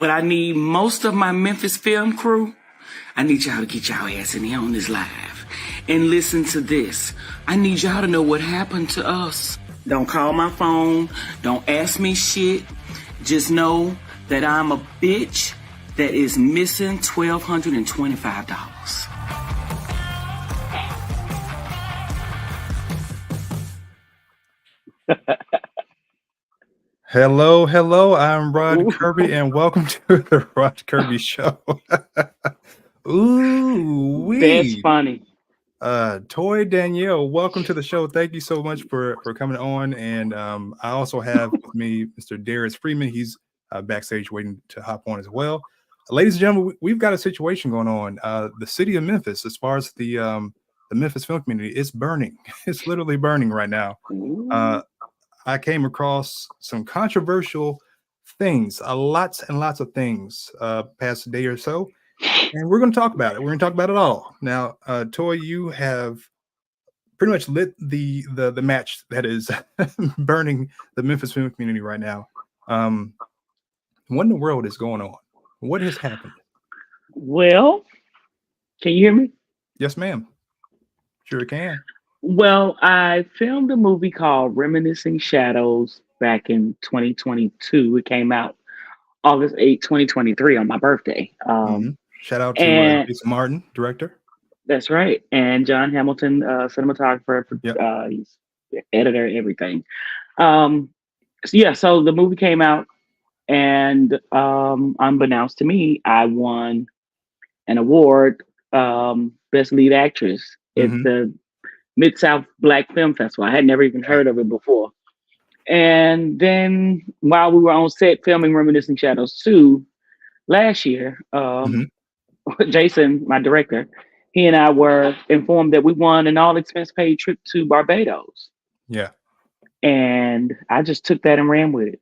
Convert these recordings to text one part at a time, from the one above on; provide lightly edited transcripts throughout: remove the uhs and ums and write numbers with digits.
But I need most of my Memphis film crew. I need y'all to get y'all ass in here on this live. And listen to this. I need y'all to know what happened to us. Don't call my phone. Don't ask me shit. Just know that I'm a bitch that is missing $1,225. Hello. I'm Rod Kirby, and welcome to the Rod Kirby Show. That's funny. Toy Danielle, welcome to the show. Thank you so much for coming on. And I also have with me Mr. Darius Freeman. He's backstage waiting to hop on as well. Ladies and gentlemen, we've got a situation going on. The city of Memphis, as far as the Memphis film community, is burning. It's literally burning right now. I came across some controversial things, lots and lots of things past day or so, and we're going to talk about it. We're going to talk about it all. Now, Toy, you have pretty much lit the match that is burning the Memphis film community right now. What in the world is going on? What has happened? Well, can you hear me? Yes, ma'am. Sure can. Well, I filmed a movie called Reminiscing Shadows back in 2022. It came out August 8, 2023 on my birthday. Shout out to Jason Martin, director. That's right. And John Hamilton, cinematographer. Yep. He's the editor, everything. So the movie came out, and unbeknownst to me, I won an award, Best Lead Actress at the MidSouth Black Film Festival. I had never even heard of it before. And then while we were on set filming Reminiscing Shadows 2 last year, Jason, my director, he and I were informed that we won an all-expense paid trip to Barbados. Yeah. And I just took that and ran with it.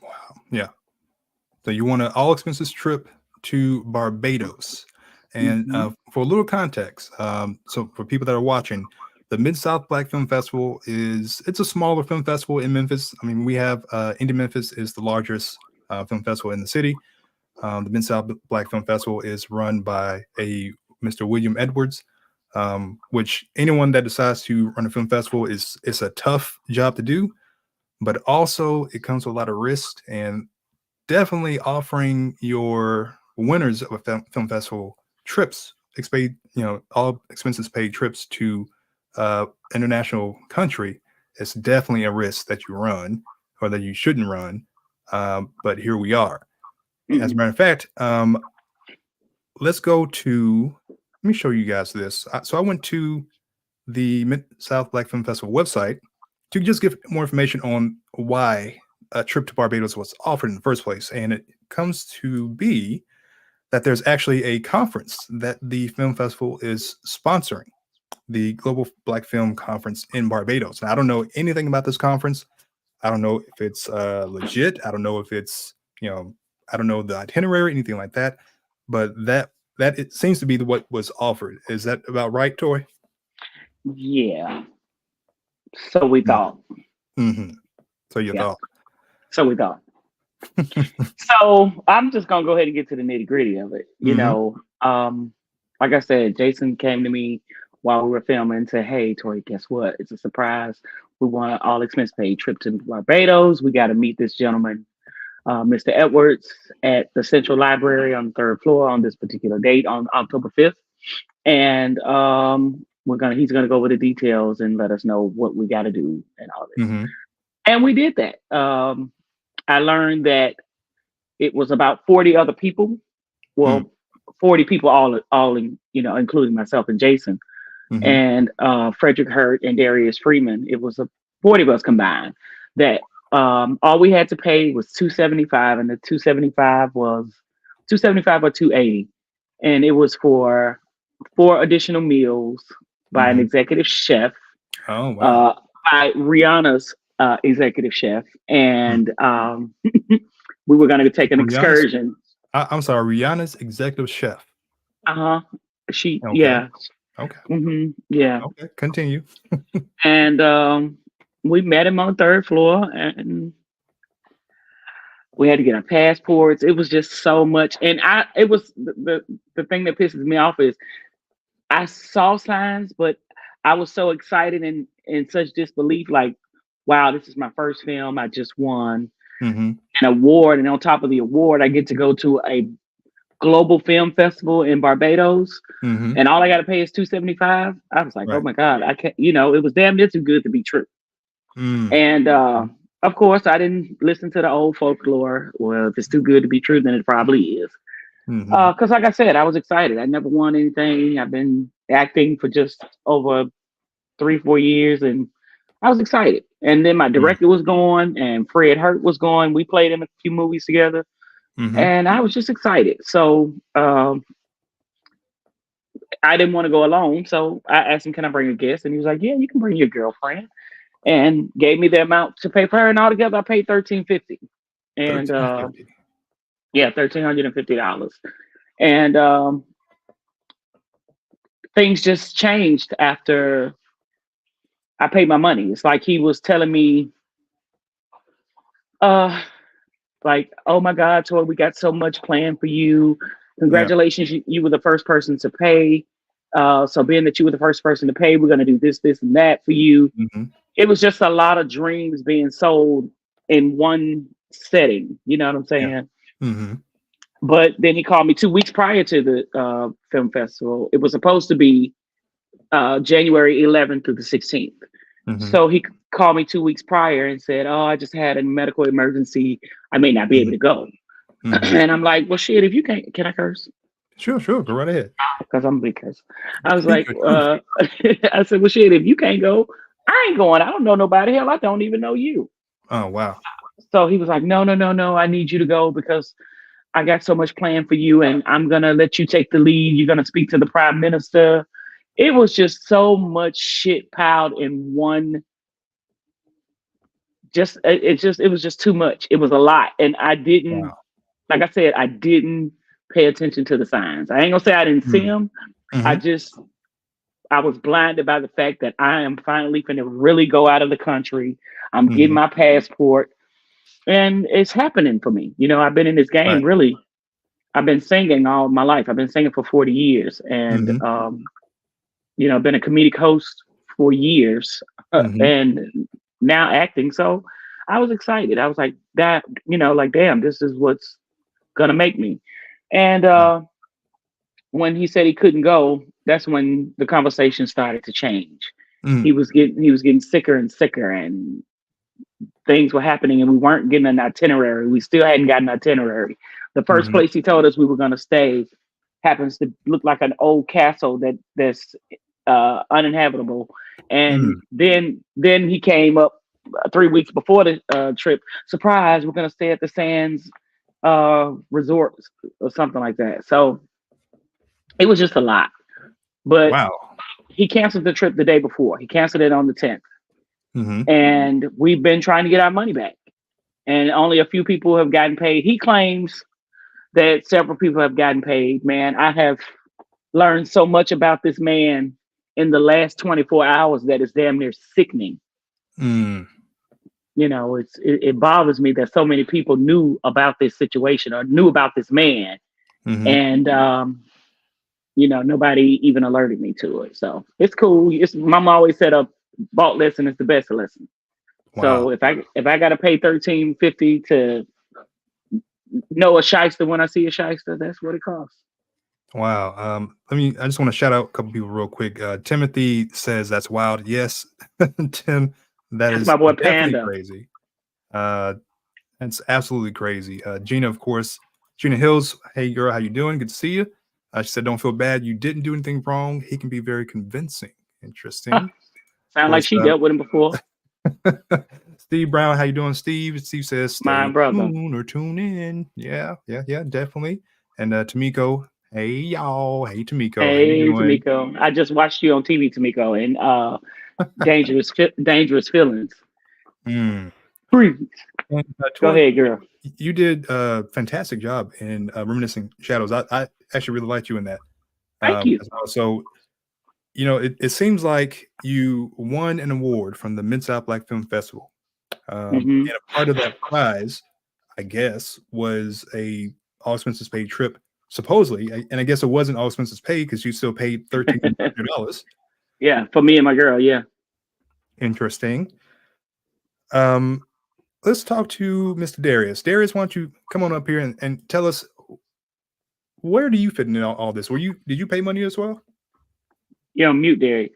Wow. Yeah. So you won an all-expenses trip to Barbados. And for a little context, so for people that are watching, the MidSouth Black Film Festival it's a smaller film festival in Memphis. I mean, we have Indie Memphis is the largest film festival in the city. The MidSouth Black Film Festival is run by a Mr. William Edwards, which anyone that decides to run a film festival it's a tough job to do, but also it comes with a lot of risk, and definitely offering your winners of a film festival trips, all expenses paid trips to international country. It's definitely a risk that you run or that you shouldn't run. But here we are. As a matter of fact, let's go to, let me show you guys this. So I went to the Mid-South Black Film Festival website to just give more information on why a trip to Barbados was offered in the first place. And it comes to be that there's actually a conference that the film festival is sponsoring, the Global Black Film Conference in Barbados. And I don't know anything about this conference. I don't know if it's legit. I don't know if it's, I don't know the itinerary, anything like that. But that it seems to be what was offered. Is that about right, Toy? Yeah. So we thought. So you thought. So we thought. So I'm just gonna go ahead and get to the nitty gritty of it. Like I said, Jason came to me while we were filming and said, "Hey, Tori, guess what? It's a surprise. We want an all expense paid trip to Barbados. We got to meet this gentleman, Mr. Edwards, at the Central Library on the 3rd floor on this particular date on October 5th, and he's gonna go over the details and let us know what we got to do and all this." And we did that. I learned that it was about 40 other people. Well, 40 people, all including myself and Jason, and Frederick Hurt and Darius Freeman. It was 40 of us combined. That all we had to pay was $275, and the $275 was $275 or $280, and it was for 4 additional meals by an executive chef. Oh wow! By Rihanna's executive chef, and we were going to take an excursion. I'm sorry, Rihanna's executive chef. She, okay. Yeah. Okay. Yeah. Okay. Continue. And we met him on the 3rd floor, and We had to get our passports. It was just so much, and it was the thing that pisses me off is I saw signs, but I was so excited and in such disbelief, like, wow, this is my first film. I just won Mm-hmm. an award, and on top of the award, I get to go to a global film festival in Barbados, Mm-hmm. and all I got to pay is $275. I was like, oh Right. my god, I can't. It was damn near too good to be true. Mm. And of course, I didn't listen to the old folklore. Well, if it's too good to be true, then it probably is. Mm-hmm. Because, like I said, I was excited. I never won anything. I've been acting for just over 3-4 years, and I was excited. And then my director was gone, and Fred Hurt was gone. We played in a few movies together, Mm-hmm. and I was just excited. So I didn't want to go alone, so I asked him, "Can I bring a guest?" And he was like, "Yeah, you can bring your girlfriend." And gave me the amount to pay for her, and altogether I paid $1350. And 1350. yeah, $1,350. And things just changed after I paid my money. It's like he was telling me, uh, like, "Oh my God, Tori, we got so much planned for you. Yeah. Congratulations, you were the first person to pay. So being that you were the first person to pay, we're gonna do this, this, and that for you." Mm-hmm. It was just a lot of dreams being sold in one setting. You know what I'm Yeah. saying? Mm-hmm. But then he called me 2 weeks prior to the film festival. It was supposed to be January 11th through the 16th. Mm-hmm. So he called me 2 weeks prior and said, "Oh, I just had a medical emergency. I may not be able to go." Mm-hmm. And I'm like, "Well, shit, if you can't, can I curse?" Sure, go right ahead. Because I'm a big curse. I was like, I said, "Well, shit, if you can't go, I ain't going. I don't know nobody. Hell, I don't even know you." Oh wow. So he was like, "No, no, no, no. I need you to go because I got so much planned for you, and I'm gonna let you take the lead. You're gonna speak to the prime minister." It was just so much shit piled in one. It was just too much. It was a lot, and I didn't. Wow. Like I said, I didn't pay attention to the signs. I ain't gonna say I didn't see them. I Mm-hmm. just I was blinded by the fact that I am finally going to really go out of the country. I'm getting Mm-hmm. my passport, and it's happening for me. I've been in this game Right. really. I've been singing all my life. I've been singing for 40 years, and Mm-hmm. I've been a comedic host for years, Mm-hmm. and now acting. So I was excited. I was like, that, like, damn, this is what's gonna make me. And when he said he couldn't go, that's when the conversation started to change. Mm-hmm. He was getting sicker and sicker, and things were happening, and we weren't getting an itinerary. We still hadn't gotten an itinerary. The first Mm-hmm. place he told us we were going to stay happens to look like an old castle that's uninhabitable. And then he came up 3 weeks before the trip. Surprise! We're going to stay at the Sands Resort or something like that. So it was just a lot. But Wow. he canceled the trip the day before. He canceled it on the 10th, Mm-hmm. and we've been trying to get our money back. And only a few people have gotten paid. He claims that several people have gotten paid. Man, I have learned so much about this man in the last 24 hours that it's damn near sickening. Mm. It bothers me that so many people knew about this situation or knew about this man, Mm-hmm. and nobody even alerted me to it. So it's cool. Mama always said a bought lesson is the best lesson. Wow. So if I gotta pay $13.50 to know a shyster when I see a shyster, that's what it costs. Wow. I just want to shout out a couple people real quick. Timothy says that's wild. Yes, Tim, that That's is my boy definitely Panda. crazy. That's absolutely crazy. Gina, of course, Gina Hills. Hey girl, how you doing? Good to see you. She said, "Don't feel bad. You didn't do anything wrong. He can be very convincing." Interesting. Of Sound like course, she dealt with him before. Steve Brown, how you doing, Steve? Steve says, My "Stay brother. tuned or tune in." Yeah, definitely. And Tamiko, hey y'all, hey Tamiko, how you Hey, doing? Tamiko. I just watched you on TV, Tamiko, and Dangerous Feelings. Mm. Breathe. And, Go Tori, ahead, girl. you did a fantastic job in Reminiscing Shadows. I actually really liked you in that. Thank you. As well. So, it seems like you won an award from the MidSouth Black Film Festival. Hmm. And a part of that prize I guess, was a all expenses paid trip, supposedly. And I guess it wasn't all expenses paid because you still paid $1,300. Yeah, for me and my girl. Yeah. Interesting. Let's talk to Mr. Darius. Darius, why don't you come on up here and tell us, where do you fit in all this? Did you pay money as well? Yeah, mute Darius.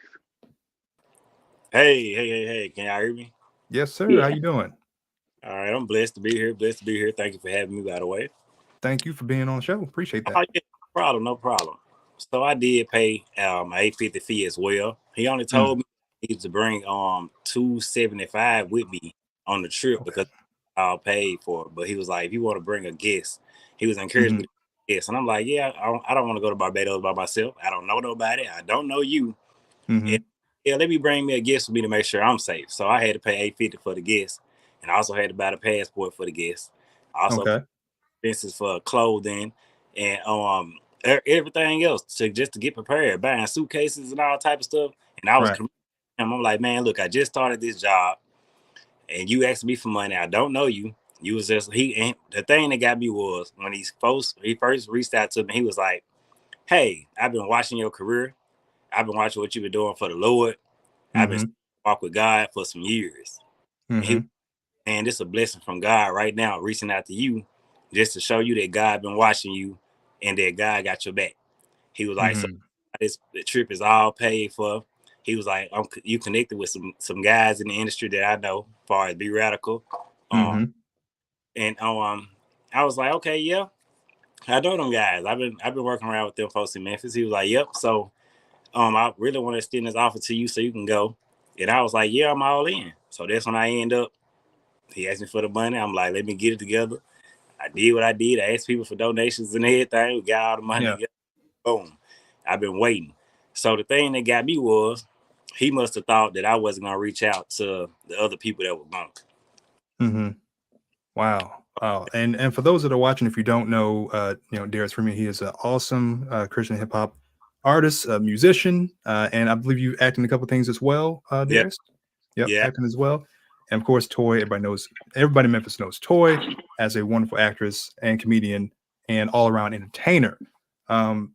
Hey. Can y'all hear me? Yes, sir. Yeah. How you doing? All right, I'm blessed to be here. Thank you for having me, by the way. Thank you for being on the show. Appreciate that. Oh, yeah, no problem. So I did pay an $850 fee as well. He only told me he needs to bring $275 with me on the trip because I'll pay for it. But he was like, if you want to bring a guest, he was encouraging me to bring a guest. And I'm like, yeah, I don't want to go to Barbados by myself. I don't know nobody. I don't know you. And, yeah, let me bring me a guest for me to make sure I'm safe. So I had to pay $850 for the guest. And I also had to buy the passport for the guest. I also expenses for clothing and everything else to get prepared, buying suitcases and all type of stuff. And I was I'm like, man, look, I just started this job and you asked me for money. I don't know you. You was just and the thing that got me was when he first reached out to me, he was like, hey, I've been watching your career. I've been watching what you've been doing for the Lord. I've been walk with God for some years. And this is a blessing from God right now, reaching out to you just to show you that God been watching you and that God got your back. He was like, so the trip is all paid for. He was like, you connected with some guys in the industry that I know, as far as Be Radical. And I was like, okay, yeah, I know them guys. I've been working around with them folks in Memphis. He was like, yep. So I really want to extend this offer to you so you can go. And I was like, yeah, I'm all in. So that's when I end up. He asked me for the money. I'm like, let me get it together. I did what I did. I asked people for donations and everything. We got all the money together. Boom. I've been waiting. So the thing that got me was he must have thought that I wasn't going to reach out to the other people that were going. Wow. And for those that are watching, if you don't know, Darius Freeman, he is an awesome Christian hip hop artist, a musician, and I believe you act in a couple of things as well, Darius. Yep, acting as well. And of course, Toy. Everybody in Memphis knows Toy as a wonderful actress and comedian and all around entertainer. Wow,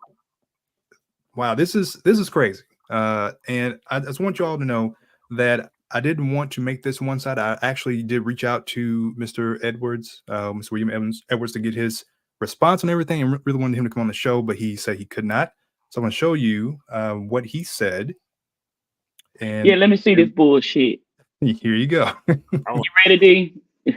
this is crazy. And I just want you all to know that I didn't want to make this one side. I actually did reach out to Mr. Edwards, Mr. William Edwards, to get his response on everything, and really wanted him to come on the show, but he said he could not. So I'm going to show you what he said. And let me see this bullshit. Here you go. You ready, D?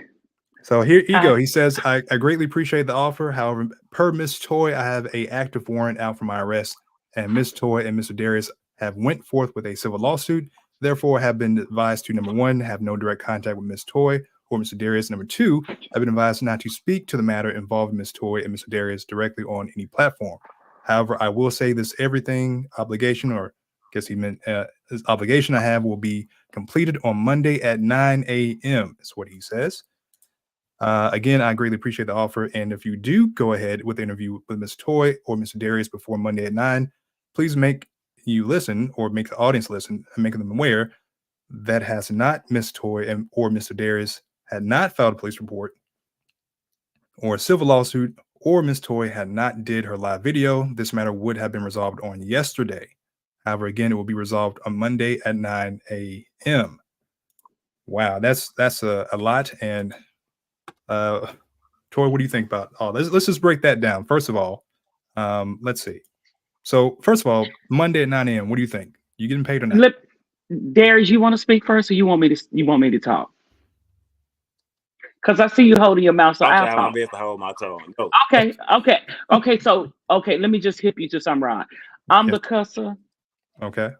So here you go. He says, I greatly appreciate the offer. However, per Miss Toy, I have a active warrant out for my arrest, and Miss Toy and Mr. Darius have went forth with a civil lawsuit. Therefore, have been advised to, number one, have no direct contact with Miss Toy or Mr. Darius. Number two, I've been advised not to speak to the matter involving Miss Toy and Mr. Darius directly on any platform. However, I will say this: everything obligation, or I guess he meant this obligation I have, will be completed on Monday at 9 a.m. That's what he says. Again, I greatly appreciate the offer. And if you do go ahead with the interview with Miss Toy or Mr. Darius before Monday at 9, please make you listen, or make the audience listen, and make them aware that has not Miss Toy or Mr. Darius had not filed a police report or a civil lawsuit, or Miss Toy had not did her live video, this matter would have been resolved on yesterday. However, again, it will be resolved on Monday at 9 a.m. Wow, that's a lot. And Toy, what do you think about all this? Let's just break that down. First of all, let's see. So first of all, Monday at 9 a.m. What do you think? You getting paid or not? Darius, you want to speak first, or you want me to talk? Because I see you holding your mouth, so I'll talk. Be able to hold my tongue. Go. Okay. So let me just hip you to some right. I'm the cusser. Okay.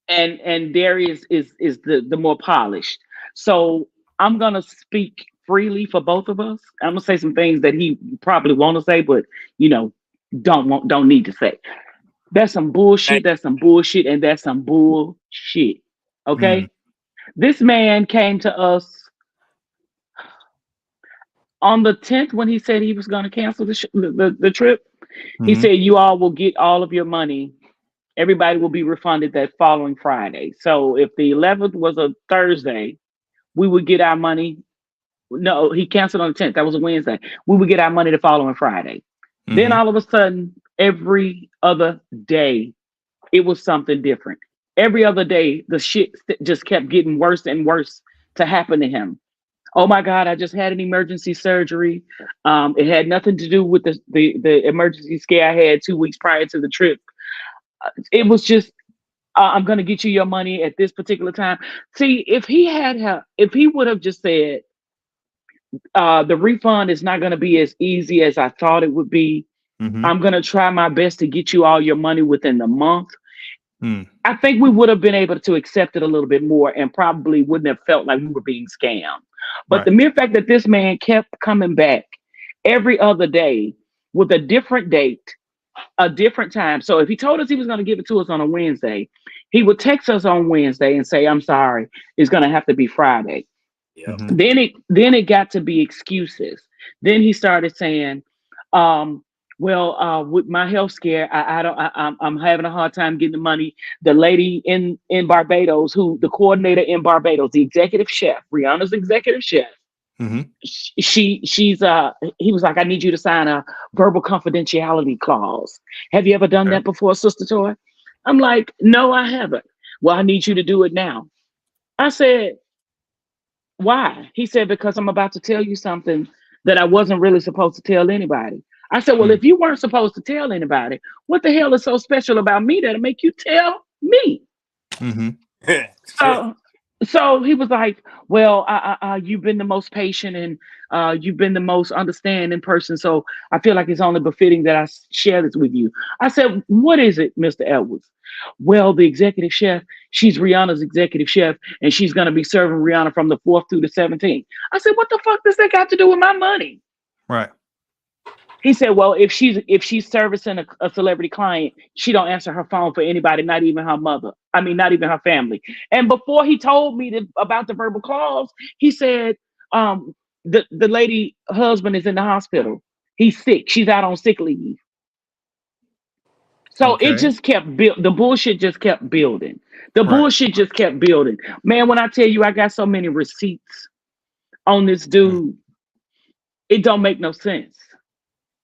And Darius is the more polished. So I'm gonna speak freely for both of us. I'm gonna say some things that he probably want to say, but don't need to say. That's some bullshit. That's some bullshit, and that's some bullshit. Okay. This man came to us on the 10th when he said he was going to cancel the trip. He said, you all will get all of your money. Everybody will be refunded that following Friday. So if the 11th was a Thursday, we would get our money No, he canceled on the 10th. That was a Wednesday. We would get our money the following Friday. Then all of a sudden, every other day, it was something different. Every other day, the shit just kept getting worse and worse to happen to him. Oh my God, I just had an emergency surgery. It had nothing to do with the emergency scare I had 2 weeks prior to the trip. It was just, I'm going to get you your money at this particular time. See, if he would have just said, the refund is not going to be as easy as I thought it would be. I'm going to try my best to get you all your money within the month. I think we would have been able to accept it a little bit more and probably wouldn't have felt like we were being scammed. But the mere fact that this man kept coming back every other day with a different date, a different time. So if he told us he was going to give it to us on a Wednesday, he would text us on Wednesday and say, I'm sorry, it's going to have to be Friday. Yep. Then it got to be excuses. Then he started saying, with my health scare, I'm having a hard time getting the money. The lady in Barbados, the coordinator in Barbados, the executive chef, Rihanna's executive chef, he was like, I need you to sign a verbal confidentiality clause. Have you ever done that before, Sister Toy? I'm like, no, I haven't. Well, I need you to do it now. I said, why? He said, because I'm about to tell you something that I wasn't really supposed to tell anybody. I said, well, if you weren't supposed to tell anybody, what the hell is so special about me that'll make you tell me? So he was like, well, you've been the most patient and you've been the most understanding person. So I feel like it's only befitting that I share this with you. I said, what is it, Mr. Edwards? Well, the executive chef, she's Rihanna's executive chef, and she's going to be serving Rihanna from the 4th through the 17th. I said, what the fuck does that got to do with my money? Right. He said, well, if she's servicing a celebrity client, she don't answer her phone for anybody, not even her mother. I mean, not even her family. And before he told me about the verbal clause, he said, the lady husband is in the hospital. He's sick. She's out on sick leave. So it just kept the bullshit just kept building. The bullshit just kept building. Man, when I tell you I got so many receipts on this dude, it don't make no sense.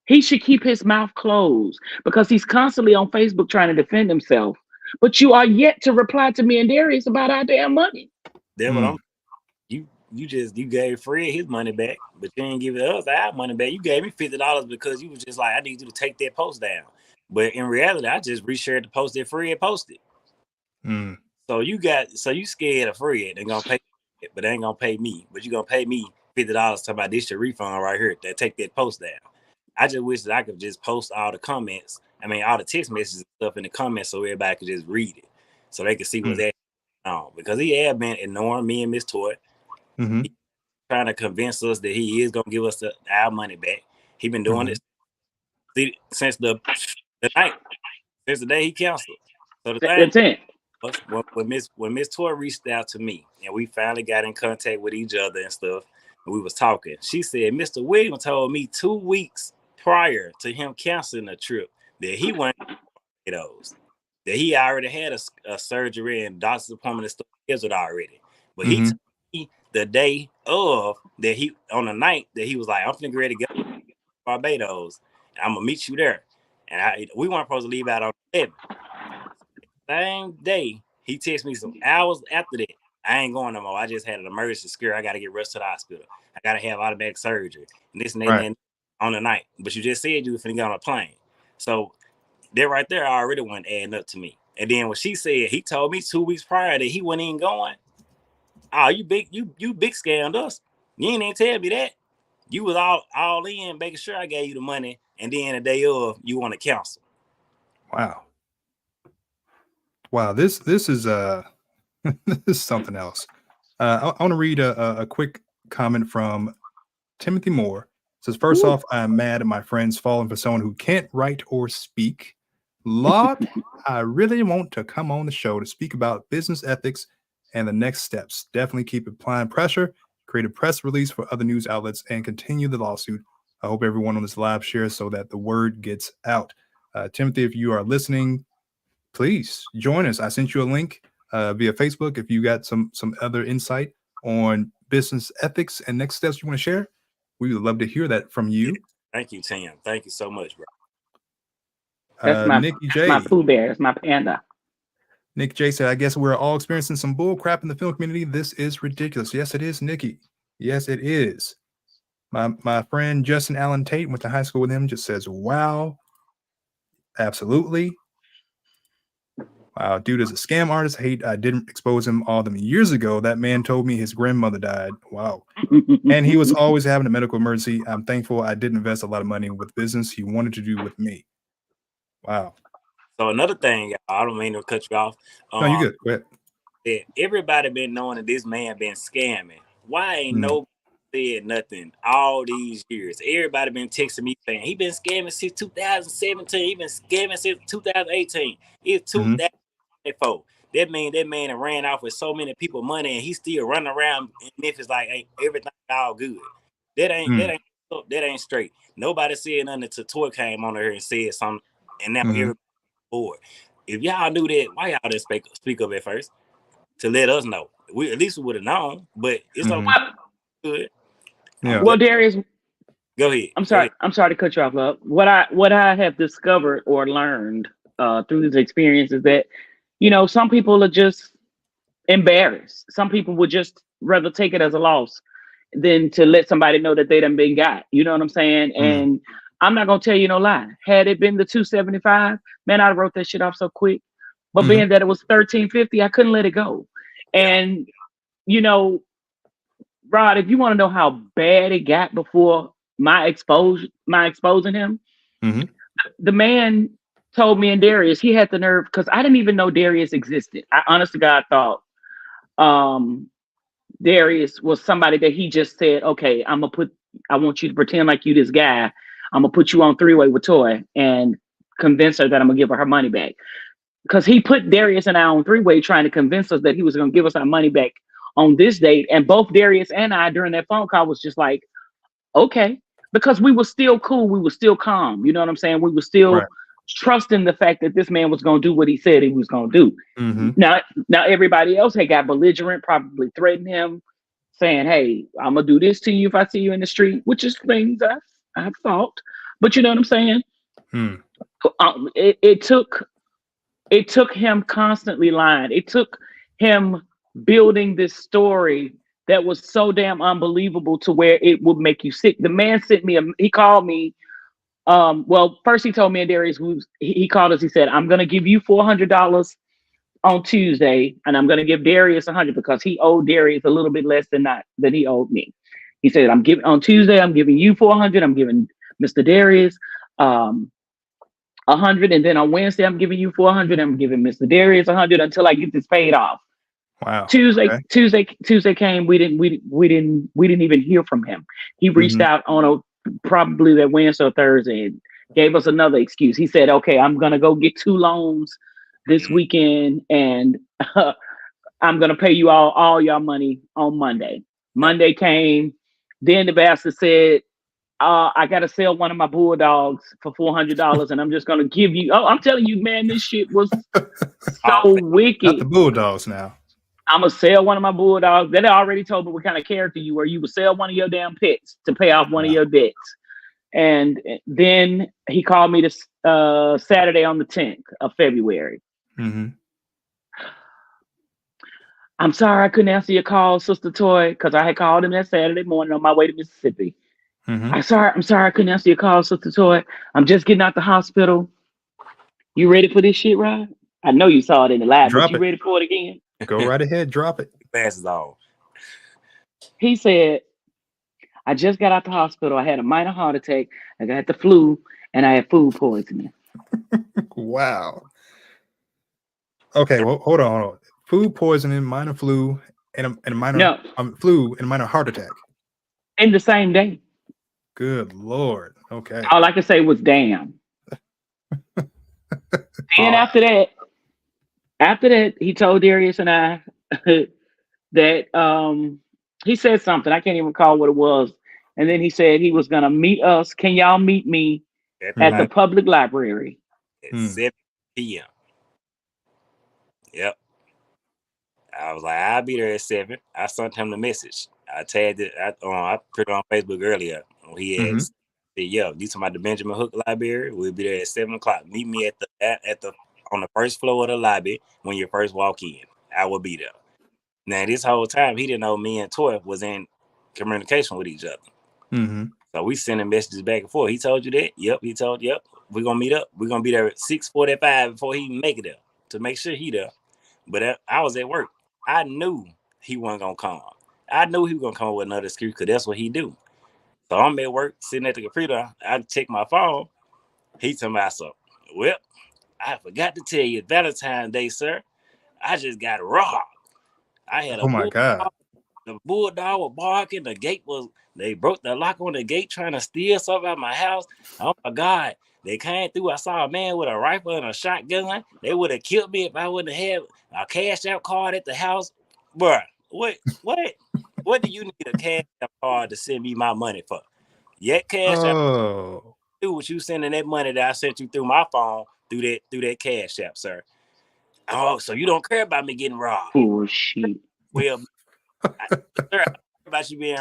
He should keep his mouth closed because he's constantly on Facebook trying to defend himself. But you are yet to reply to me and Darius about our damn money. That's what you gave Fred his money back, but you didn't give us our money back. You gave me $50 because you was just like, I need you to take that post down. But in reality, I just reshared the post that Fred posted. So you scared of Fred and gonna pay it, but they ain't gonna pay me. But you gonna pay me $50 talking about this your refund right here. That take that post down. I just wish that I could just post all the comments. I mean, all the text messages and stuff in the comments so everybody could just read it, so they could see what's that on. Because he had been ignoring me and Miss Toy, trying to convince us that he is gonna give us our money back. He been doing this since the night, since the day he canceled. So the thing was, when Miss Toy reached out to me and we finally got in contact with each other and stuff, and we was talking, she said Mr. Williams told me 2 weeks prior to him canceling the trip that he went to those, that he already had a surgery and doctor's appointment and stuff scheduled already. But he told me the day of that on the night that he was like, I'm finna get ready to go to Barbados. And I'm gonna meet you there. And we weren't supposed to leave out on 11. Same day, he texted me some hours after that. I ain't going no more. I just had an emergency scare. I got to get rushed to the hospital. I got to have automatic surgery. And this and that and on the night. But you just said you were finna get on a plane. So that right there already wasn't adding up to me. And then when she said, he told me 2 weeks prior that he wasn't even going. Oh, you big scammed us. You ain't even tell me that. You was all in, making sure I gave you the money. And then the day of, you want to cancel. Wow. This is this is something else. I want to read a quick comment from Timothy Moore. It says, first off, I'm mad at my friends falling for someone who can't write or speak. Lord, I really want to come on the show to speak about business ethics and the next steps. Definitely keep applying pressure, create a press release for other news outlets, and continue the lawsuit. I hope everyone on this live shares so that the word gets out. Timothy, if you are listening, please join us. I sent you a link via Facebook if you got some other insight on business ethics and next steps you want to share, we would love to hear that from you. Thank you, Tim. Thank you so much, bro. Nikki J. My Pooh Bear. It's my panda. Nick J said, I guess we're all experiencing some bull crap in the film community. This is ridiculous. Yes, it is, Nikki. Yes, it is. My friend Justin Allen Tate went to high school with him, just says, wow. Absolutely. Wow, dude is a scam artist. I didn't expose him all them years ago. That man told me his grandmother died. Wow. And he was always having a medical emergency. I'm thankful I didn't invest a lot of money with business he wanted to do with me. Wow. So another thing, I don't mean to cut you off. No, you good. Go ahead. That everybody been knowing that this man been scamming. Why ain't nobody said nothing all these years? Everybody been texting me saying he been scamming since 2017. He been scamming since 2018. It's 2004. That mean that man ran off with so many people money, and he still running around in Memphis like ain't everything all good. That ain't straight. Nobody said nothing until Toy came on here and said something, and now everybody bored. If y'all knew that, why y'all didn't speak up at first to let us know? We at least would have known, but it's okay. Good. Yeah. Well, Darius, go ahead. I'm sorry to cut you off, love. What I have discovered or learned through this experience is that, some people are just embarrassed. Some people would just rather take it as a loss than to let somebody know that they done been got. You know what I'm saying? And I'm not gonna tell you no lie. Had it been the 275, man, I wrote that shit off so quick. But being that it was 1350, I couldn't let it go. And Rod, if you want to know how bad it got before my exposing him, the man told me and Darius, he had the nerve, because I didn't even know Darius existed. I honest to God thought Darius was somebody that he just said, okay, I want you to pretend like you this guy. I'm gonna put you on three-way with Toy and convince her that I'm gonna give her money back. Because he put Darius and I on three-way trying to convince us that he was gonna give us our money back on this date. And both Darius and I during that phone call was just like, okay, because we were still cool, we were still calm. You know what I'm saying? We were still trusting the fact that this man was gonna do what he said he was gonna do. Now everybody else had got belligerent, probably threatened him, saying, hey, I'm gonna do this to you if I see you in the street, which is things I've thought. But you know what I'm saying? It took him constantly lying. It took him building this story that was so damn unbelievable to where it would make you sick. The man he called me. Well, first he told me and Darius, he called us. He said, I'm going to give you $400 on Tuesday, and I'm going to give Darius $100 because he owed Darius a little bit less than he owed me. He said, on Tuesday, I'm giving you $400. I'm giving Mr. Darius $100, and then on Wednesday, I'm giving you $400. I'm giving Mr. Darius $100 until I get this paid off. Wow. Tuesday came. We didn't even hear from him. He reached out on probably that Wednesday or Thursday and gave us another excuse. He said, okay, I'm gonna go get 2 loans this weekend, and I'm gonna pay you all your money on Monday. Monday came. Then the bastard said, I gotta sell one of my bulldogs for $400, and I'm just gonna give you. Oh, I'm telling you, man, this shit was so wicked. Not the bulldogs now. I'm gonna sell one of my bulldogs. They already told me what kind of character you were. You would sell one of your damn pets to pay off one of your debts. And then he called me this Saturday on the 10th of February. I'm sorry I couldn't answer your call, Sister Toy, because I had called him that Saturday morning on my way to Mississippi. I'm sorry I couldn't answer your call, Sister Toy. I'm just getting out the hospital. You ready for this shit, Rod? I know you saw it in the live, but you ready for it again? Go right ahead, drop it. Passes on. He said, I just got out the hospital. I had a minor heart attack. I got the flu, and I had food poisoning. Wow. Okay, well, hold on. Food poisoning, minor flu, and a minor flu and a minor heart attack. In the same day. Good Lord. Okay. All I could say was damn. And after that, he told Darius and I that he said something. I can't even recall what it was. And then he said he was gonna meet us. Can y'all meet me at the public library? At 7 p.m. Yep. I was like, I'll be there at 7. I sent him the message. I tagged it. I put it on Facebook earlier. He had said, "Yo, you talking about the Benjamin Hook Library? We'll be there at 7:00. Meet me at the on the first floor of the lobby when you first walk in. I will be there." Now, this whole time, he didn't know me and Toy was in communication with each other. So we sending messages back and forth. He told you that? Yep. He told, yep. We're going to meet up. We're going to be there at 6:45 before he even make it there to make sure he there. But I was at work. I knew he wasn't going to come. I knew he was going to come up with another excuse because that's what he do. So I'm at work, sitting at the computer. I check my phone. He told me, well, I forgot to tell you, Valentine's Day, sir. I just got robbed. I had oh my God. The bulldog was barking. They broke the lock on the gate trying to steal something out of my house. Oh my God. They came through. I saw a man with a rifle and a shotgun. They would have killed me if I wouldn't have had a cash out card at the house. Bruh, what do you need a cash out card to send me my money for? Yet cash out. Do what you sending that money that I sent you through my phone through that cash app, sir. Oh, so you don't care about me getting robbed? Bullshit. Well, sir, about you being,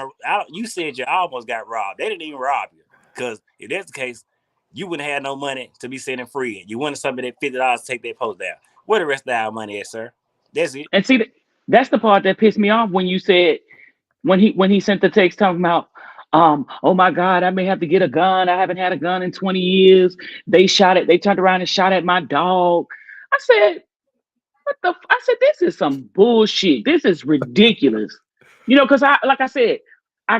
you said you almost got robbed. They didn't even rob you, because if that's the case, you wouldn't have no money to be sending free. You wanted somebody that $50 to take that post down. Where the rest of our money at, sir? That's it. And see, that's the part that pissed me off when you said when he sent the text talking about, oh my God, I may have to get a gun. I haven't had a gun in 20 years. They turned around and shot at my dog. I said, I said, this is some bullshit. This is ridiculous. Because I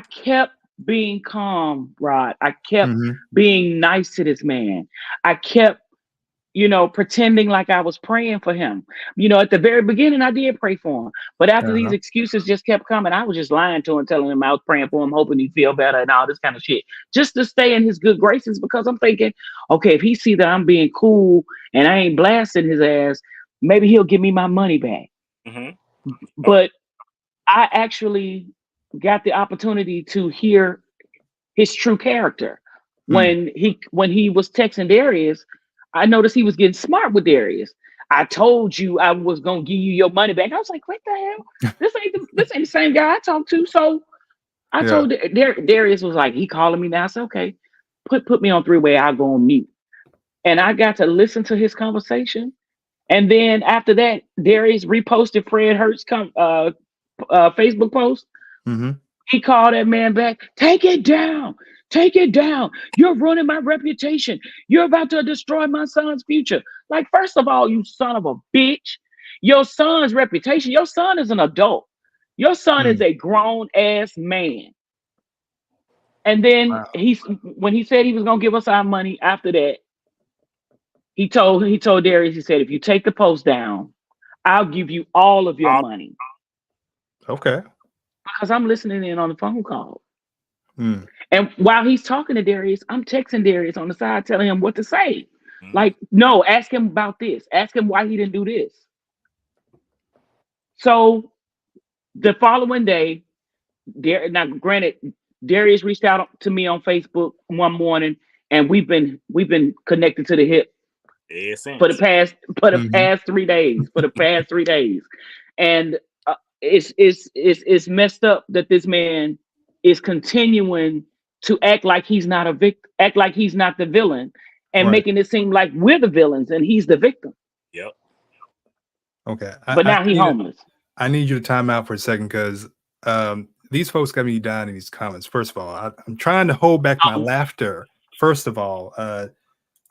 kept being calm, Rod. I kept being nice to this man. I kept, pretending like I was praying for him. At the very beginning, I did pray for him. But after these excuses just kept coming, I was just lying to him, telling him I was praying for him, hoping he'd feel better and all this kind of shit, just to stay in his good graces, because I'm thinking, okay, if he see that I'm being cool and I ain't blasting his ass, maybe he'll give me my money back. But I actually got the opportunity to hear his true character. When he was texting Darius, I noticed he was getting smart with Darius. I told you I was gonna give you your money back. I was like, what the hell? This ain't the same guy I talked to. So I told Darius was like, he calling me now. I said, okay, put me on three-way. I'll go on mute. And I got to listen to his conversation. And then after that, Darius reposted Fred Hurt's Facebook post. He called that man back. Take it down. Take it down. You're ruining my reputation. You're about to destroy my son's future. Like, first of all, you son of a bitch, your son's reputation. Your son is an adult. Your son is a grown ass man. And then when he said he was gonna give us our money after that, he told Darius, he said, if you take the post down, I'll give you all of your money. Okay. Because I'm listening in on the phone call. And while he's talking to Darius, I'm texting Darius on the side, telling him what to say. Like, no, ask him about this. Ask him why he didn't do this. So the following day, now granted, Darius reached out to me on Facebook one morning, and we've been connected to the hip for the past 3 days. For the past 3 days, and it's messed up that this man is continuing to act like he's not a victim, act like he's not the villain, and making it seem like we're the villains and he's the victim. Yep. Okay. But now he's homeless. I need you to time out for a second, because these folks got me down in these comments. First of all, I'm trying to hold back my laughter. First of all,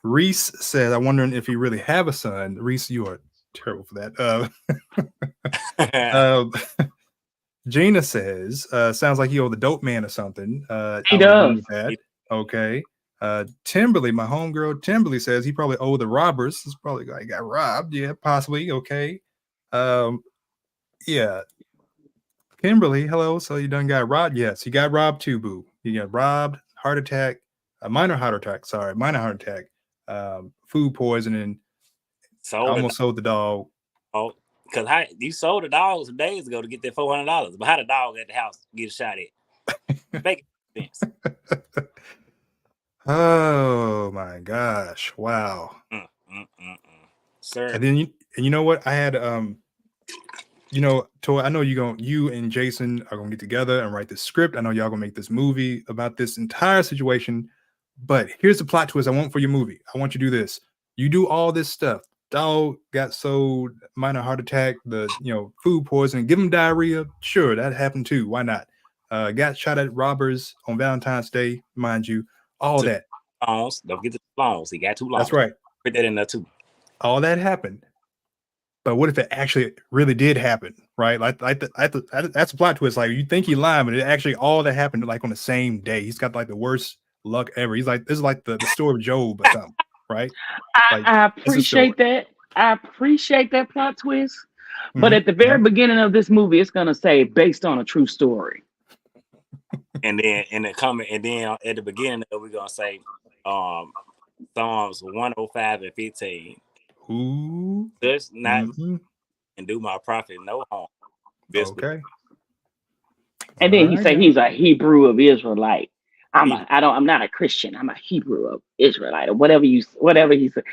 Reese said, I'm wondering if you really have a son. Reese, you are terrible for that. Gina says, sounds like you owe the dope man or something. He does. Okay. Timberly, my homegirl Timberly says he probably owed the robbers. He's probably got robbed. Yeah, possibly. Okay. Yeah. Kimberly, hello. So you done got robbed? Yes, you got robbed too, boo. You got robbed, heart attack, minor heart attack, food poisoning. Almost sold the dog. Oh, because you sold the dog some days ago to get that $400, but how the dog at the house get shot at? Make sense. Oh my gosh! Wow. Sir. And then you know what? I had you know, Toy, I know you and Jason are gonna get together and write this script. I know y'all gonna make this movie about this entire situation. But here's the plot twist I want for your movie. I want you to do this. You do all this stuff. Dog got so minor heart attack, food poisoning, give him diarrhea. Sure, that happened too. Why not? Got shot at robbers on Valentine's Day, mind you. All that. Longs. Don't get the longs. He got 2 longs. That's right. Put that in there too. All that happened. But what if it actually really did happen, right? That's a plot twist. Like you think he lied, but it actually all that happened like on the same day. He's got like the worst luck ever. He's like, this is like the story of Job or something, right? I appreciate that. I appreciate that plot twist. But at the very beginning of this movie, it's gonna say based on a true story. And then at the beginning, we're gonna say Psalms 105 and 15. Ooh. Just not and do my prophet no harm. Okay. And then he say he's a Hebrew of Israelite. I'm not a Christian. I'm a Hebrew of Israelite or whatever he said.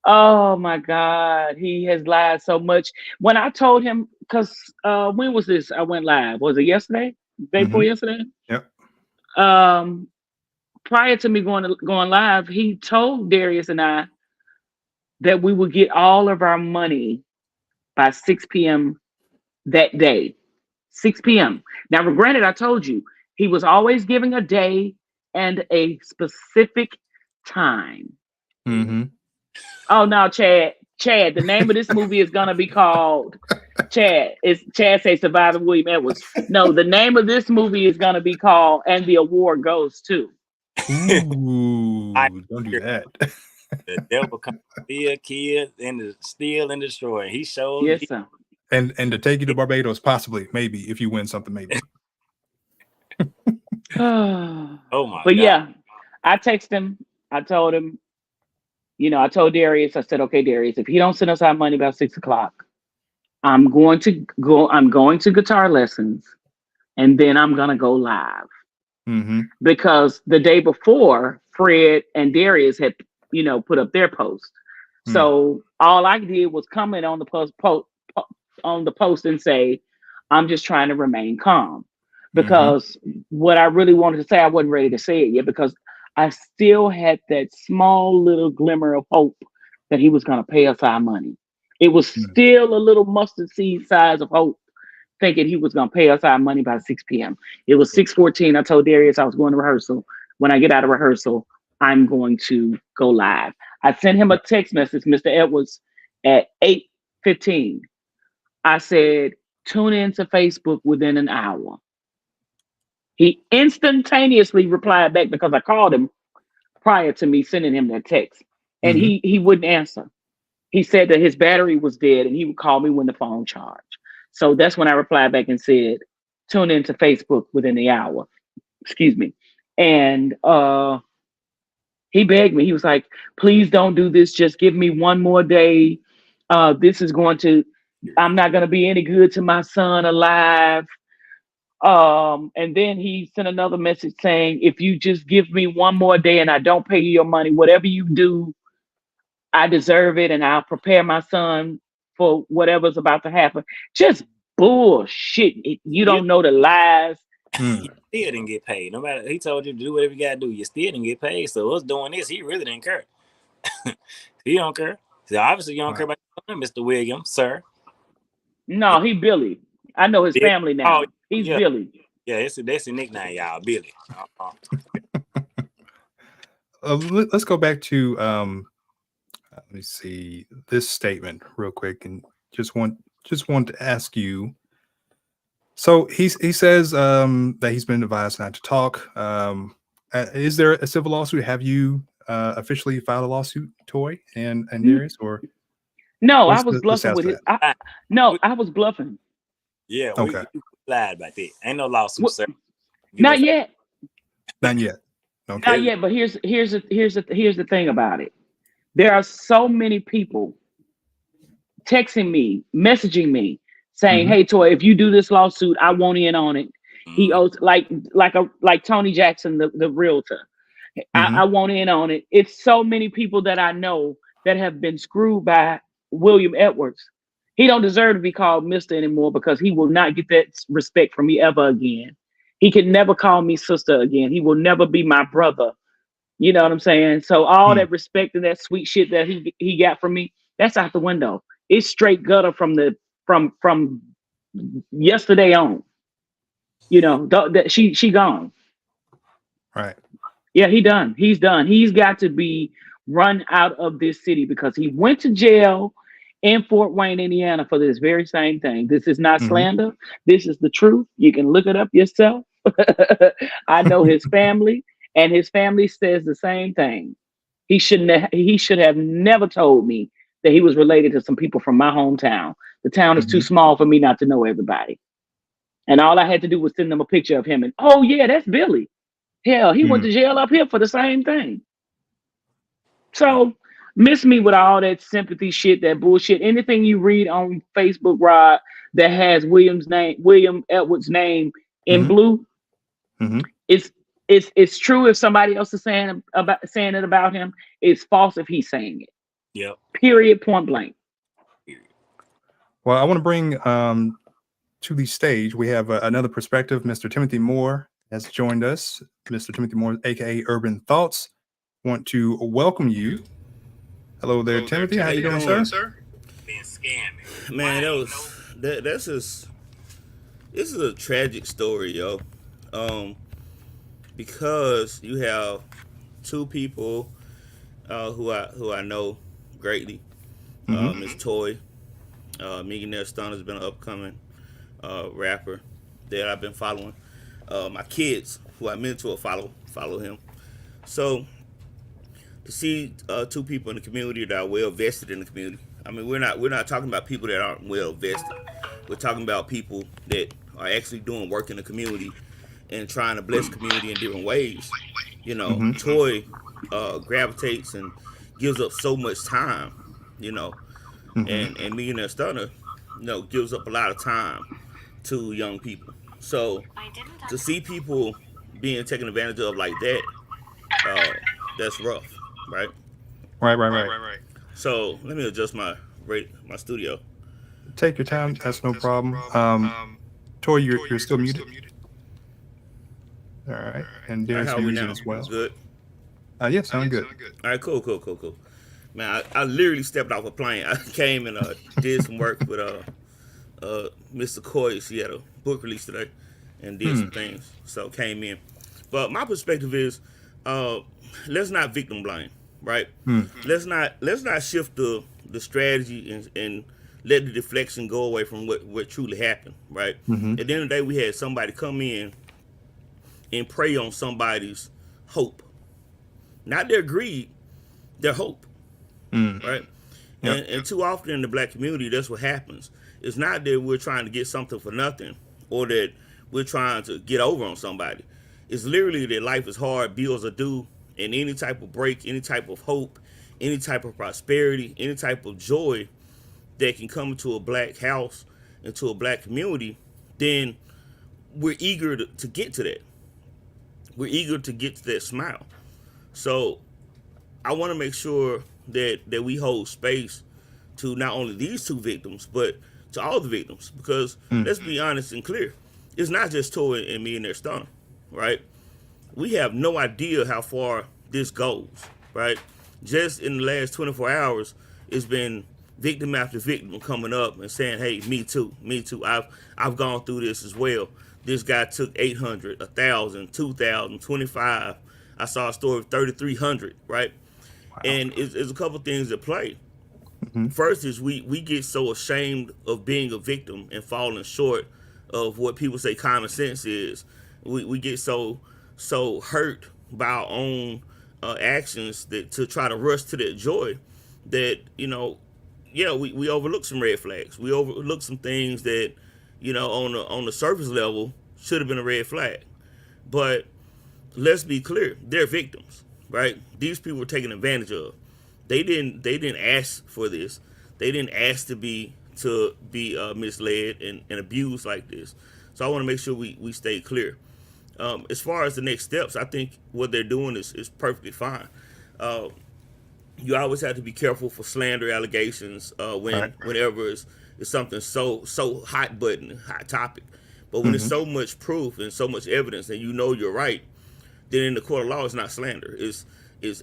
Oh my God, he has lied so much. When I told him, because when was this? I went live. Was it yesterday? Day before yesterday? Yep. Prior to me going live, he told Darius and I that we would get all of our money by 6 p.m. that day. 6 p.m. Now, granted, I told you he was always giving a day and a specific time. Oh no, Chad, the name of this movie is gonna be called Chad. Chad say Surviving William Edwards. No, the name of this movie is gonna be called And the Award Goes To. Ooh, don't do that. The devil comes to steal, kill, and steal and destroy. He showed yes, sir. And to take you to Barbados, possibly, maybe, if you win something, maybe. Oh my But God. yeah, I texted him. I told him, I told Darius, I said, okay, Darius, if he don't send us our money by 6 o'clock, I'm going to guitar lessons and then I'm gonna go live. Because the day before, Fred and Darius had, put up their post. So all I did was comment on the post and say, I'm just trying to remain calm. Because what I really wanted to say, I wasn't ready to say it yet because I still had that small little glimmer of hope that he was going to pay us our money. It was still a little mustard seed size of hope, thinking he was going to pay us our money by 6 p.m. It was 6:14. I told Darius I was going to rehearsal. When I get out of rehearsal, I'm going to go live. I sent him a text message, Mr. Edwards, at 8:15. I said, tune in to Facebook within an hour. He instantaneously replied back because I called him prior to me sending him that text. And he wouldn't answer. He said that his battery was dead and he would call me when the phone charged. So that's when I replied back and said, tune into Facebook within the hour. Excuse me. And he begged me. He was like, please don't do this. Just give me one more day. I'm not going to be any good to my son alive. And then he sent another message saying, if you just give me one more day and I don't pay you your money, whatever you do, I deserve it. And I'll prepare my son for whatever's about to happen. Just bullshit. You don't know the lies. You still didn't get paid. No matter, he told you to do whatever you got to do. You still didn't get paid. So us doing this, he really didn't care. He don't care. So obviously you don't care about Mr. Williams, sir. No, he Billy. I know his family now. He's Billy. Yeah, that's a nickname, y'all. Billy. Let's go back to let me see this statement real quick, and just want to ask you. So he says that he's been advised not to talk. Is there a civil lawsuit? Have you officially filed a lawsuit, Toy and Darius, or? No, I was bluffing with it. I was bluffing. Yeah, okay. We lied about that. Ain't no lawsuit, sir. Not yet. Not yet. Okay. Not yet. But here's the thing about it. There are so many people texting me, messaging me, saying, "Hey, Toy, if you do this lawsuit, I want in on it." He owes like Tony Jackson, the realtor. I want in on it. It's so many people that I know that have been screwed by William Edwards. He don't deserve to be called Mr. anymore because he will not get that respect from me ever again. He can never call me sister again. He will never be my brother. You know what I'm saying? So all that respect and that sweet shit that he got from me, that's out the window. It's straight gutter from yesterday on. You know, that she gone. Right. Yeah, he done. He's done. He's got to be run out of this city because he went to jail in Fort Wayne, Indiana for this very same thing. This is not slander. This is the truth. You can look it up yourself. I know his family, and his family says the same thing. He should have never told me that he was related to some people from my hometown. The town is too small for me not to know everybody. And all I had to do was send them a picture of him and, oh yeah, that's Billy. Hell, he went to jail up here for the same thing. So miss me with all that sympathy shit, that bullshit. Anything you read on Facebook, Rod, that has William Edwards' name in blue, it's true if somebody else is saying it about him. It's false if he's saying it. Yep. Period. Point blank. Well, I want to bring to the stage, we have another perspective. Mr. Timothy Moore has joined us. Mr. Timothy Moore, aka Urban Thoughts, want to welcome you. Hello there, Timothy. How you doing, sir? Being scammed. Man, this is a tragic story, yo. Because you have two people who I know greatly. Miss Toy, Millionaire Stunner has been an upcoming rapper that I've been following. My kids, who I mentor, follow him. So to see two people in the community that are well vested in the community. I mean, we're not talking about people that aren't well vested. We're talking about people that are actually doing work in the community and trying to bless community in different ways. You know, Toy gravitates and gives up so much time, you know, and Millionaire Stunner, you know, gives up a lot of time to young people. So to see people being taken advantage of like that, that's rough, right? Right. So let me adjust my studio. Take your time. That's no problem. Toy, you're still muted. All right, and Darius, How are we muted now? as well. Good. Yes, sound good. All right, cool. Man, I literally stepped off a plane. I came and did some work with Mr. Coy. She had a book release today and did some things. So came in. But my perspective is, let's not victim blame, right? Let's not shift the strategy and let the deflection go away from what truly happened, right? At the end of the day, we had somebody come in and prey on somebody's hope, not their greed, their hope, right? Yep. And too often in the black community, that's what happens. It's not that we're trying to get something for nothing or that we're trying to get over on somebody. It's literally that life is hard, bills are due, and any type of break, any type of hope, any type of prosperity, any type of joy that can come into a black house, into a black community, then we're eager to get to that. We're eager to get to that smile. So I want to make sure that we hold space to not only these two victims, but to all the victims. Because let's be honest and clear, it's not just Toy and Millionaire Stunner, right? We have no idea how far this goes, right? Just in the last 24 hours, it's been victim after victim coming up and saying, hey, me too. I've gone through this as well. This guy took 800, 1,000, 2,000, 25. I saw a story of 3,300, right? Wow. And it's a couple things that play. First is we get so ashamed of being a victim and falling short of what people say common sense is. We get so hurt by our own actions that to try to rush to that joy that, you know, we overlook some red flags. We overlook some things that, you know, on the surface level should have been a red flag. But let's be clear, they're victims, right? These people were taken advantage of. They didn't ask for this. They didn't ask to be misled and abused like this. So I want to make sure we stay clear. As far as the next steps, I think what they're doing is perfectly fine. You always have to be careful for slander allegations whenever it's something so hot button, hot topic. But when there's so much proof and so much evidence, and you know you're right, then in the court of law, it's not slander. It's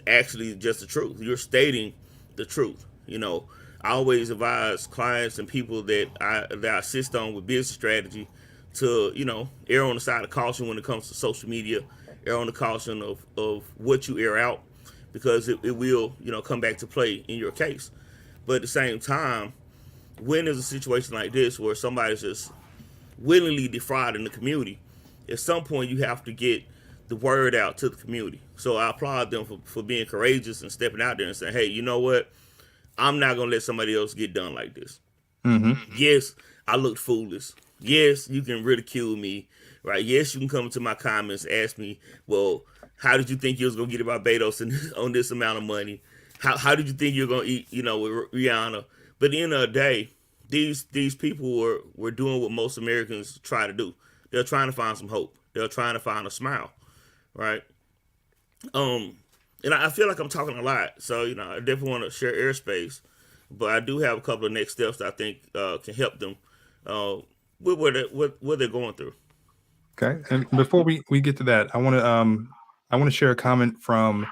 actually just the truth. You're stating the truth. You know, I always advise clients and people that I assist on with business strategy to, you know, err on the side of caution when it comes to social media, err on the caution of what you air out, because it will, you know, come back to play in your case. But at the same time, when there's a situation like this where somebody's just willingly defrauding the community, at some point you have to get the word out to the community. So I applaud them for being courageous and stepping out there and saying, hey, you know what? I'm not going to let somebody else get done like this. Yes, I look foolish. Yes, you can ridicule me, right? Yes, you can come into my comments, ask me, well, how did you think you was going to get Barbados on this amount of money? How did you think you're going to eat, you know, with Rihanna? But at the end of the day, these people were doing what most Americans try to do. They're trying to find some hope. They're trying to find a smile, right? And I feel like I'm talking a lot, so, you know, I definitely want to share airspace, but I do have a couple of next steps that I think can help them with what they're going through. Okay, and before we get to that, I want to share a comment from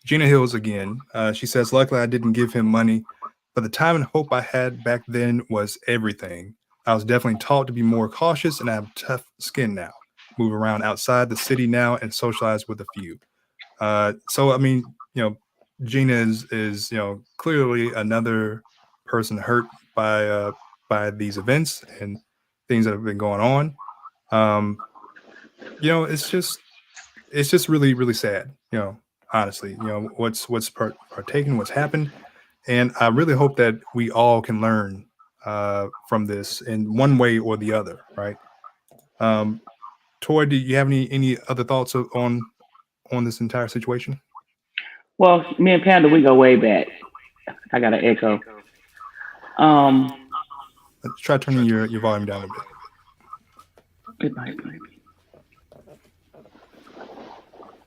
Gina Hills again. She says, luckily I didn't give him money, but the time and hope I had back then was everything. I was definitely taught to be more cautious, and I have tough skin now. Move around outside the city now and socialize with a few. So, I mean, you know, Gina is, you know, clearly another person hurt by these events and things that have been going on. You know, it's just really, really sad, you know, honestly, you know, what's partaken, what's happened. And I really hope that we all can learn from this in one way or the other, right? Toy, do you have any other thoughts on this entire situation? Well, me and Panda, we go way back. I got an echo. Let's try turning your volume down a bit. It might be.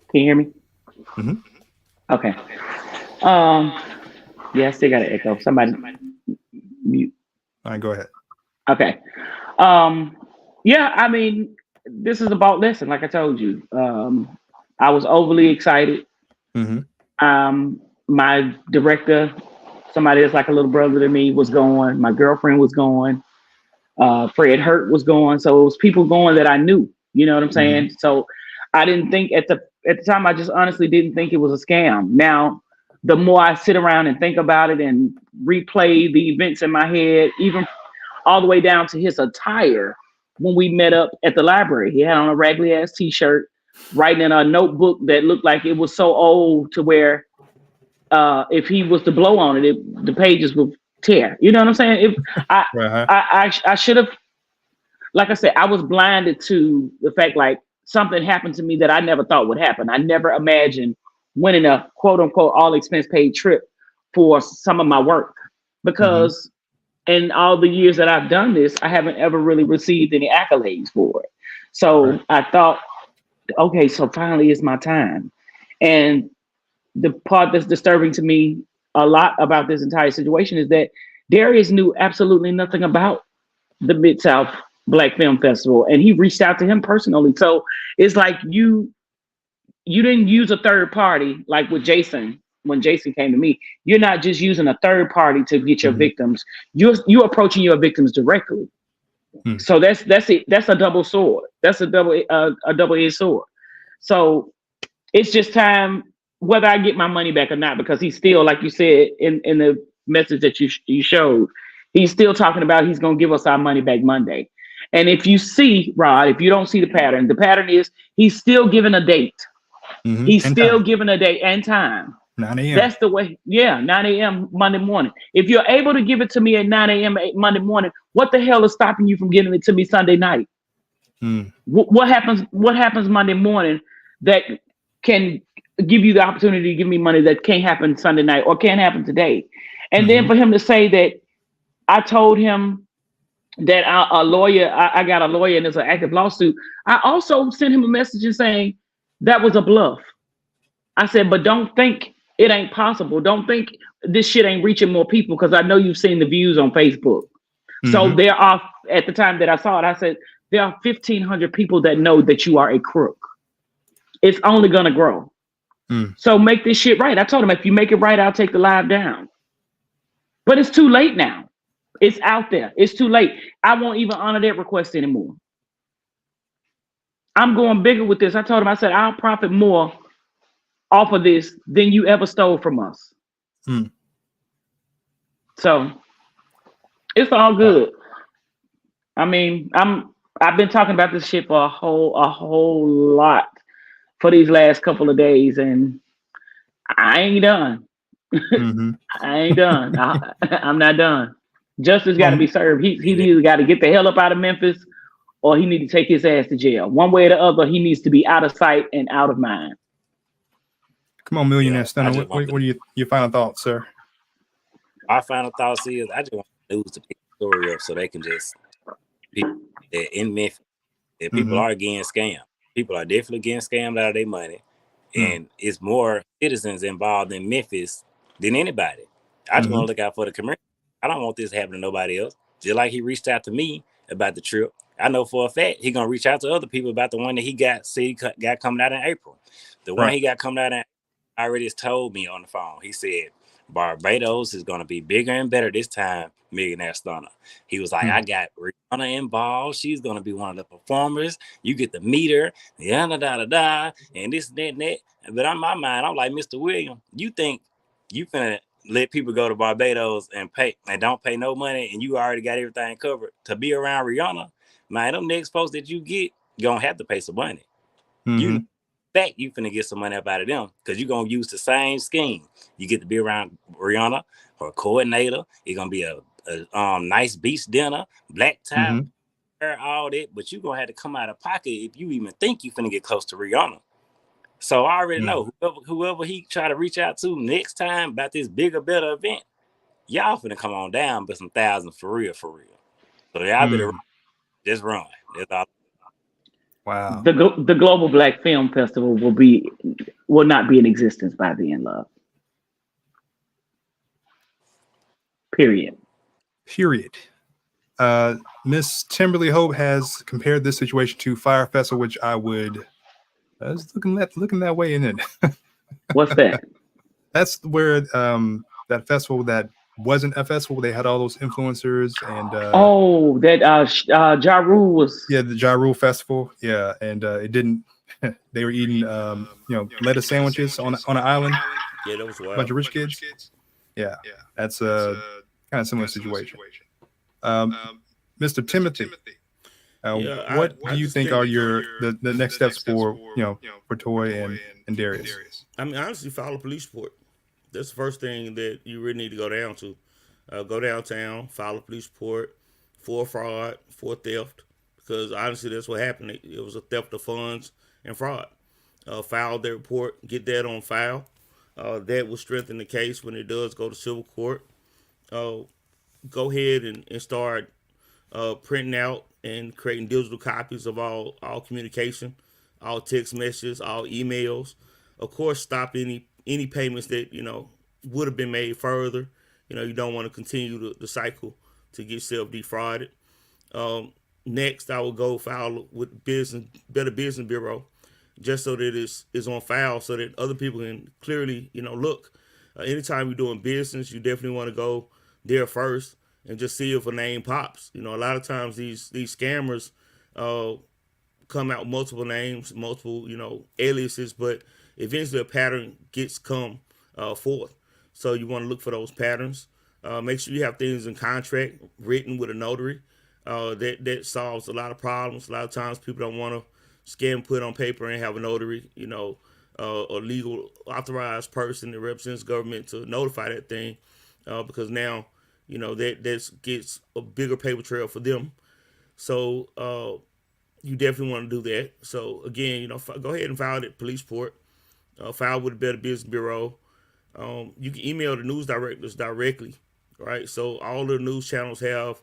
Can you hear me? Mm-hmm. Okay. Yeah, I still got an echo. Somebody mute. All right, go ahead. Okay. Yeah, I mean, this is about lesson, like I told you. I was overly excited. My director, somebody that's like a little brother to me, was going. My girlfriend was going. Fred Hurt was going. So it was people going that I knew. You know what I'm saying? So I didn't think at the time, I just honestly didn't think it was a scam. Now, the more I sit around and think about it and replay the events in my head, even all the way down to his attire when we met up at the library, he had on a raggedy ass t-shirt, writing in a notebook that looked like it was so old to where if he was to blow on it, the pages would tear. You know what I'm saying? I should have, like I said, I was blinded to the fact like something happened to me that I never thought would happen. I never imagined winning a quote unquote all expense paid trip for some of my work, because in all the years that I've done this, I haven't ever really received any accolades for it. So I thought, okay, so finally it's my time. And the part that's disturbing to me a lot about this entire situation is that Darius knew absolutely nothing about the MidSouth Black Film Festival, and he reached out to him personally. So it's like you didn't use a third party like with Jason. When Jason came to me, you're not just using a third party to get your victims. You're approaching your victims directly. So that's it. That's a double sword. That's a double-edged sword. So it's just time, whether I get my money back or not, because he's still, like you said in the message that you showed, he's still talking about he's going to give us our money back Monday. And if you see, Rod, if you don't see the pattern is he's still giving a date. He's still giving a date and time. 9 a.m. That's the way. Yeah, 9 a.m. Monday morning. If you're able to give it to me at 9 a.m. Monday morning, what the hell is stopping you from giving it to me Sunday night? What happens Monday morning that can give you the opportunity to give me money that can't happen Sunday night or can't happen today? And then for him to say that I told him that a lawyer, I got a lawyer and there's an active lawsuit. I also sent him a message and saying that was a bluff. I said, but don't think it ain't possible. Don't think this shit ain't reaching more people, because I know you've seen the views on Facebook. So there are, at the time that I saw it, I said, there are 1,500 people that know that you are a crook. It's only going to grow. So make this shit right. I told him, if you make it right, I'll take the live down. But it's too late now. It's out there. It's too late. I won't even honor that request anymore. I'm going bigger with this. I told him, I said, I'll profit more off of this than you ever stole from us. So it's all good. I mean, I've been talking about this shit for a whole lot for these last couple of days, and I ain't done. I ain't done. I'm not done. Justice got to be served. He either got to get the hell up out of Memphis, or he need to take his ass to jail. One way or the other, he needs to be out of sight and out of mind. Come on, Millionaire Stunner. What are your final thoughts, sir? My final thoughts is I just want the news to pick the story up so they can just people in Memphis that people are getting scammed. People are definitely getting scammed out of their money, and it's more citizens involved in Memphis than anybody. I just want to look out for the community. I don't want this to happen to nobody else. Just like he reached out to me about the trip, I know for a fact he's gonna reach out to other people about the one that he got coming out in April. The one he got coming out in already has told me on the phone. He said Barbados is gonna be bigger and better this time, Millionaire Stunner. He was like, I got Rihanna involved. She's gonna be one of the performers. You get to meet her, and this, that, and that. But in my mind, I'm like, Mr. William, you think you finna let people go to Barbados and pay and don't pay no money, and you already got everything covered to be around Rihanna? Man, them next folks that you get gonna have to pay some money. You fact you finna get some money up out of them because you're gonna use the same scheme. You get to be around Rihanna, her coordinator. It's gonna be a nice beach dinner, black tie, all that, but you're gonna have to come out of pocket if you even think you finna get close to Rihanna. So I already know whoever he try to reach out to next time about this bigger, better event, y'all finna come on down but some thousands for real. So y'all better just run. That's all. Wow. The Global Black Film Festival will not be in existence by the end, love. Period. Miss Timberly Hope has compared this situation to Fire Festival, which I was looking that way in it. What's that? That's where that festival that wasn't a festival. They had all those influencers and that Ja Rule was the Ja Rule Festival. Yeah, and it didn't. They were eating lettuce sandwiches on an island. Yeah, that was wild. A bunch of rich kids. Yeah, that's a kind of similar situation. Mr. Timothy, what do you think are the next steps for Toy and Darius? I mean, honestly, file a police report. That's the first thing that you really need to go down to. Go downtown, file a police report for fraud, for theft, because honestly, that's what happened. It was a theft of funds and fraud. File that report, get that on file. That will strengthen the case when it does go to civil court. Go ahead and start printing out and creating digital copies of all communication, all text messages, all emails. Of course, stop any payments that would have been made further. You don't want to continue the cycle to get self defrauded. Next, I will go file with Better Business Bureau, just so that it's on file, so that other people can clearly look. Anytime you're doing business, you definitely want to go there first and just see if a name pops. A lot of times these scammers come out multiple names, multiple aliases, but eventually a pattern gets come forth. So you want to look for those patterns. Make sure you have things in contract written with a notary. That solves a lot of problems. A lot of times people don't want to scan, put on paper, and have a notary, a legal authorized person that represents government to notify that thing, because now that gets a bigger paper trail for them. So you definitely want to do that. So again, go ahead and file that police report. File with the Better Business Bureau. You can email the news directors directly, right? So all the news channels have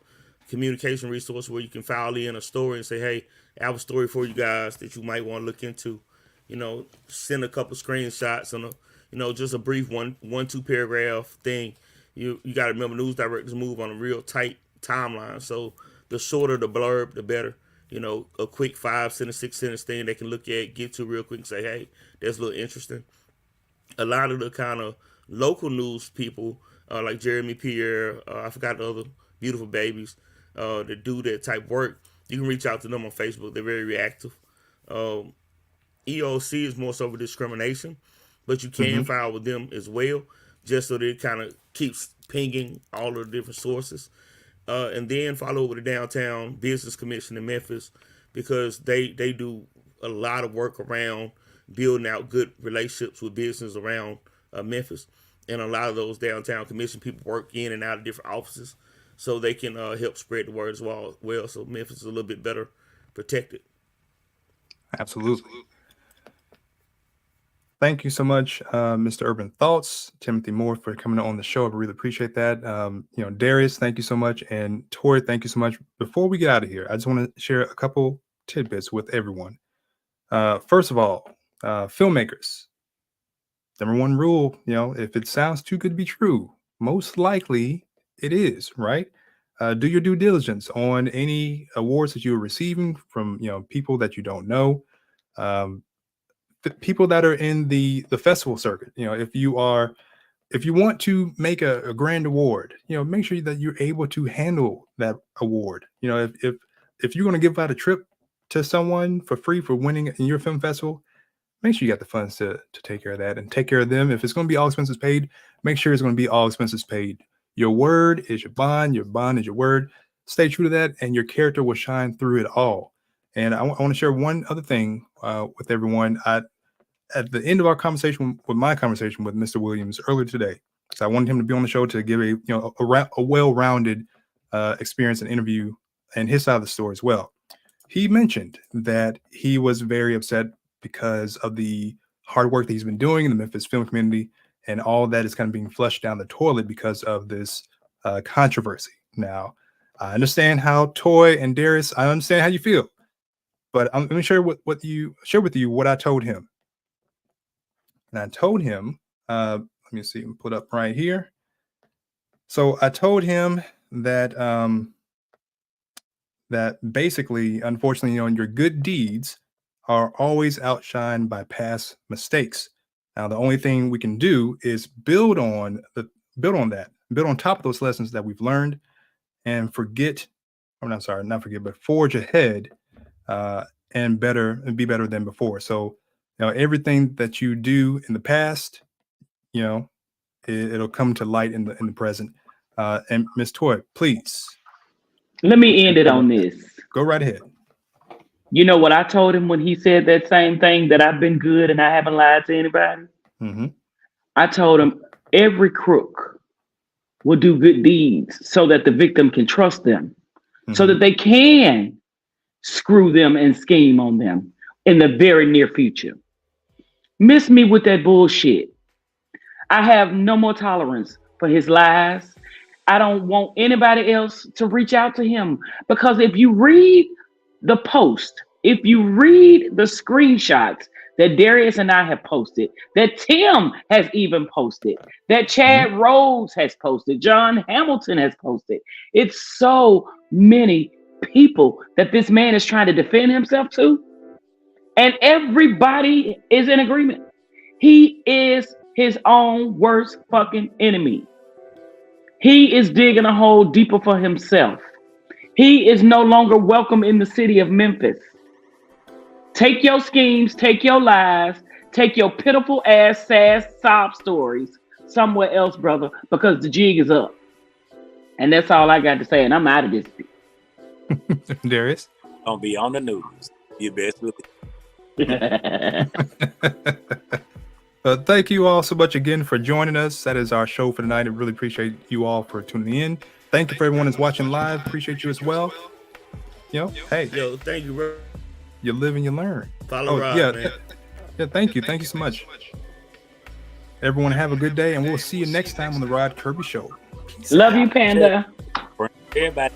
communication resource where you can file in a story and say, hey, I have a story for you guys that you might want to look into. Send a couple screenshots and just a brief one, 2 paragraph thing. You got to remember, news directors move on a real tight timeline. So the shorter the blurb, the better. You know, a quick 5-sentence, 6-sentence thing they can look at, get to real quick, and say, hey, that's a little interesting. A lot of the kind of local news people, like Jeremy Pierre, I forgot the other beautiful babies that do that type work. You can reach out to them on Facebook. They're very reactive. EOC is more so for discrimination, but you can file with them as well, just so that it kind of keeps pinging all of the different sources. And then follow up with the Downtown Business Commission in Memphis, because they do a lot of work around building out good relationships with business around Memphis. And a lot of those downtown commission people work in and out of different offices, so they can help spread the word as well. So Memphis is a little bit better protected. Absolutely. Thank you so much, Mr. Urban Thoughts, Timothy Moore, for coming on the show. I really appreciate that. Darius, thank you so much. And Tori, thank you so much. Before we get out of here, I just want to share a couple tidbits with everyone. First of all, filmmakers, number one rule, if it sounds too good to be true, most likely it is, right? Do your due diligence on any awards that you're receiving from, people that you don't know. People that are in the festival circuit, if you want to make a grand award, make sure that you're able to handle that award. If you're going to give out a trip to someone for free for winning in your film festival, make sure you got the funds to take care of that and take care of them. If it's going to be all expenses paid, make sure it's going to be all expenses paid. Your word is your bond is your word. Stay true to that, and your character will shine through it all. And I want to share one other thing with everyone. At the end of our conversation, with my conversation with Mr. Williams earlier today, so I wanted him to be on the show to give a well-rounded experience and interview and his side of the story as well. He mentioned that he was very upset because of the hard work that he's been doing in the Memphis film community, and all that is kind of being flushed down the toilet because of this controversy. Now, I understand how Toy and Darius, I understand how you feel. But let me share with you what I told him. And I told him, let me see, put up right here. So I told him that that basically, unfortunately, your good deeds are always outshined by past mistakes. Now, the only thing we can do is build on top of those lessons that we've learned, and forge ahead. And be better than before. So, everything that you do in the past, it'll come to light in the present. And Miss Toy, please. Let me end it on this. Go right ahead. You know what I told him when he said that same thing, that I've been good and I haven't lied to anybody? Mm-hmm. I told him every crook will do good deeds so that the victim can trust them, so that they can screw them and scheme on them in the very near future. Miss me with that bullshit. I have no more tolerance for his lies. I don't want anybody else to reach out to him, because if you read the post, if you read the screenshots that Darius and I have posted, that Tim has even posted, that Chad Rhodes has posted, John Hamilton has posted, it's so many people that this man is trying to defend himself to, and everybody is in agreement. He is his own worst fucking enemy. He is digging a hole deeper for himself. He is no longer welcome in the city of Memphis. Take your schemes, take your lies, take your pitiful ass, sad sob stories somewhere else, brother, because the jig is up. And that's all I got to say, and I'm out of this. Darius? Gonna be on the news. You best believe. Thank you all so much again for joining us. That is our show for tonight. I really appreciate you all for tuning in. Thank you for everyone who's watching live. Appreciate you as well. Hey. Yo, thank you, bro. You live and you learn. Follow Rob, man. Yeah, thank you. Thank you so much. Everyone have a good day, and we'll see you next time on the Rod Kirby Show. Love you, Panda. Everybody.